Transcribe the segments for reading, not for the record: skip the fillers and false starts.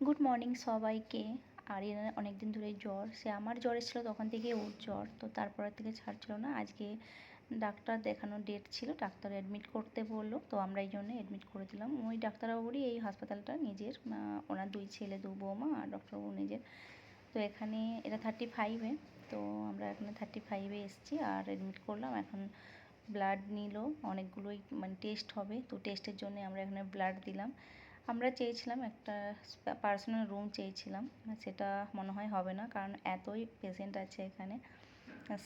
Good morning সবাইকে। আর এর অনেক দিন ধরেই জ্বর, সে আমার জ্বর এসেছিল তখন থেকে ওর জ্বর, তো তারপরের থেকে ছাড়ছিল না। আজকে ডাক্তার দেখানোর ডেট ছিল, ডাক্তার অ্যাডমিট করতে বললো, তো আমরা এই জন্য অ্যাডমিট করে দিলাম। ওই ডাক্তারবাবুরই এই হাসপাতালটা নিজের, ওনার 2 ছেলে 2 বৌমা, আর ডক্টরবাবু নিজের। তো এখানে এটা 35-এ, তো আমরা এখানে 35-এ এসেছি আর অ্যাডমিট করলাম। এখন ব্লাড নিল, অনেকগুলোই মানে টেস্ট হবে, তো টেস্টের জন্য আমরা এখানে ব্লাড দিলাম। আমরা চেয়েছিলাম একটা পার্সোনাল রুম চেয়েছিলাম, সেটা মনে হয় হবে না, কারণ এতই পেশেন্ট আছে এখানে,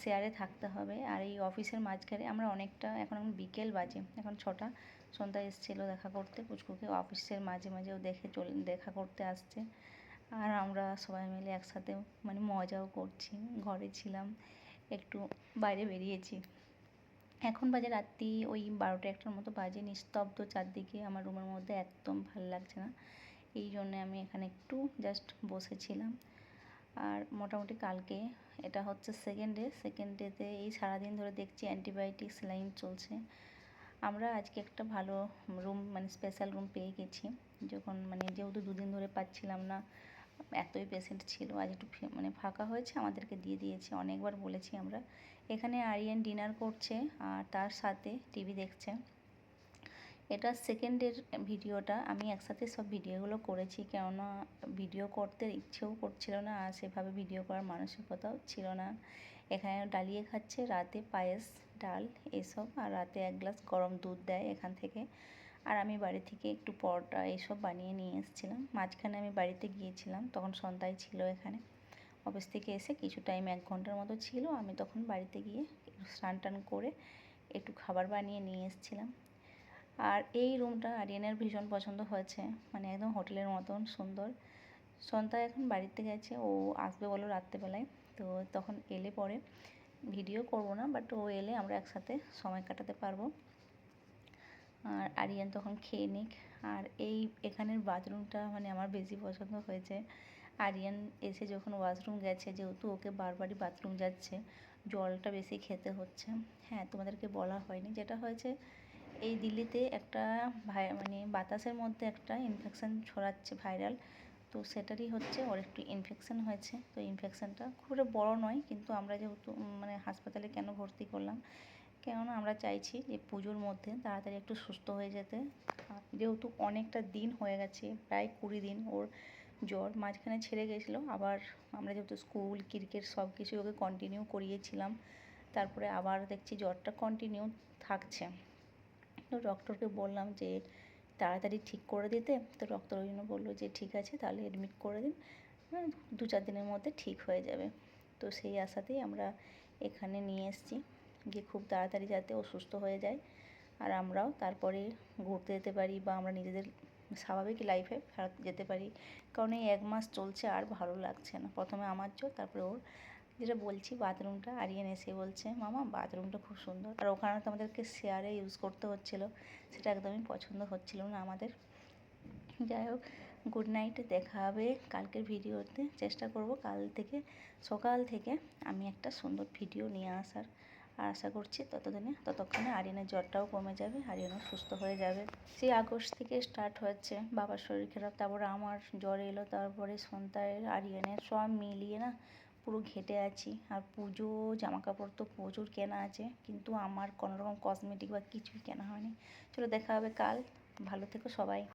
শেয়ারে থাকতে হবে। আর এই অফিসের মাঝখানে আমরা অনেকটা, এখন বিকেল বাজে, এখন 6টা। সন্ধ্যা এসেছিলো দেখা করতে পুচকুকে, অফিসের মাঝে মাঝেও দেখা করতে আসছে। আর আমরা সবাই মিলে একসাথে মানে মজাও করছি, ঘরে ছিলাম, একটু বাইরে বেরিয়েছি। এখন বাজে রাত্রি ওই 12টা-1টার মতো বাজে, নিস্তব্ধ চারদিকে, আমার রুমের মধ্যে একদম ভালো লাগছে না, এই জন্যে আমি এখানে একটু জাস্ট বসেছিলাম। আর মোটামুটি কালকে এটা হচ্ছে সেকেন্ড ডেতে এই সারাদিন ধরে দেখছি অ্যান্টিবায়োটিক স্যালাইন চলছে। আমরা আজকে একটা ভালো রুম মানে স্পেশাল রুম পেয়ে গেছি, যখন মানে যেহেতু 2 দিন ধরে পাচ্ছিলাম না, এতই পেশেন্ট ছিল, আজ একটু মানে ফাঁকা হয়েছে, আমাদেরকে দিয়ে দিয়েছে। অনেকবার বলেছি আমরা। এখানে আরিয়ান ডিনার করছে আর তার সাথে টিভি দেখছে। এটা সেকেন্ডের ভিডিওটা, আমি একসাথে সব ভিডিওগুলো করেছি, কেননা ভিডিও করতে ইচ্ছেও করছিল না, আর সেভাবে ভিডিও করার মানসিকতাও ছিল না। এখানে ডালিয়ে খাচ্ছে, রাতে পায়েস ডাল এসব, আর রাতে 1 গ্লাস গরম দুধ দেয় এখান থেকে। আর আমি বাড়ি থেকে একটু পরোটা এইসব বানিয়ে নিয়ে এসেছিলাম। মাঝখানে আমি বাড়িতে গিয়েছিলাম, তখন সন্ধ্যায় ছিল এখানে। অফিস থেকে এসে কিছু টাইম 1 ঘন্টার মতো ছিল, আমি তখন বাড়িতে গিয়ে স্নান টান করে একটু খাবার বানিয়ে নিয়ে এসেছিলাম। আর এই রুমটা আরিয়ানের ভীষণ পছন্দ হয়েছে, মানে একদম হোটেলের মতন সুন্দর। সন্ধ্যা এখন বাড়িতে গেছে, ও আসবে বলো রাত্রেবেলায়, তো তখন এলে পরে ভিডিও করব না, বাট ও এলে আমরা একসাথে সময় কাটাতে পারবো। আর আরিয়ান তখন খেয়ে নিক। আর এখানের বাথরুমটা মানে আমার বেশি পছন্দ হয়েছে। আরিয়ান এসে যখন ওয়াশরুম গেছে, যেহেতু ওকে বারবারই বাথরুম যাচ্ছে, জলটা বেশি খেতে হচ্ছে। হ্যাঁ, তোমাদেরকে বলা হয়নি, যেটা হয়েছে এই দিল্লিতে একটা মানে বাতাসের মধ্যে একটা ইনফেকশান ছড়াচ্ছে ভাইরাল, তো সেটারই হচ্ছে ওর একটু ইনফেকশান হয়েছে। তো ইনফেকশানটা খুব একটা বড়ো নয়, কিন্তু আমরা যেহেতু মানে হাসপাতালে কেন ভর্তি করলাম, কেননা আমরা চাইছি যে পুজোর মধ্যে তাড়াতাড়ি একটু সুস্থ হয়ে যেতে। যেহেতু অনেকটা দিন হয়ে গেছে, প্রায় 20 দিন ওর জ্বর, মাঝখানে ছেড়ে গেছিলো, আবার আমরা যেহেতু স্কুল ক্রিকেট সব কিছুই ওকে কন্টিনিউ করিয়েছিলাম, তারপরে আবার দেখছি জ্বরটা কন্টিনিউ থাকছে। তো ডক্টরকে বললাম যে তাড়াতাড়ি ঠিক করে দিতে, তো ডক্টর ওই জন্য বললো যে ঠিক আছে তাহলে অ্যাডমিট করে দিন, 2-4 দিনের মধ্যে ঠিক হয়ে যাবে। তো সেই আশাতেই আমরা এখানে নিয়ে এসেছি, যে খুব তাড়াতাড়ি যাতে ও সুস্থ হয়ে যায়, আর আমরাও তারপরে ঘুরতে যেতে পারি, বা আমরা নিজেদের স্বাভাবিক লাইফে ফেরত যেতে পারি। কারণ এই 1 মাস চলছে আর ভালো লাগছে না, প্রথমে আমার জ্বর, তারপরে ওর। যেটা বলছি বাথরুমটা, আরিয়ান এসে বলছে মামা বাথরুমটা খুব সুন্দর, আর ওখানে তো আমাদেরকে শেয়ারে ইউজ করতে হচ্ছিলো, সেটা একদমই পছন্দ হচ্ছিল না আমাদের। যাই হোক, গুড নাইট, দেখা হবে কালকের ভিডিওতে। চেষ্টা করব কাল থেকে সকাল থেকে আমি একটা সুন্দর ভিডিও নিয়ে আসার, আর আশা করছি ততক্ষণে আরিয়ানের জ্বরটাও কমে যাবে, আরিয়ানও সুস্থ হয়ে যাবে। সেই আগস্ট থেকে স্টার্ট হচ্ছে, বাবার শরীর খারাপ, তারপরে আমার জ্বর এলো, তারপরে সন্তায় আরিয়ানের, সব মিলিয়ে না পুরো ঘেটে আছি। আর পুজো জামাকাপড় তো প্রচুর কেনা আছে, কিন্তু আমার কোনোরকম কসমেটিক বা কিছুই কেনা হয়নি। চলো দেখা হবে কাল, ভালো থেকো সবাই।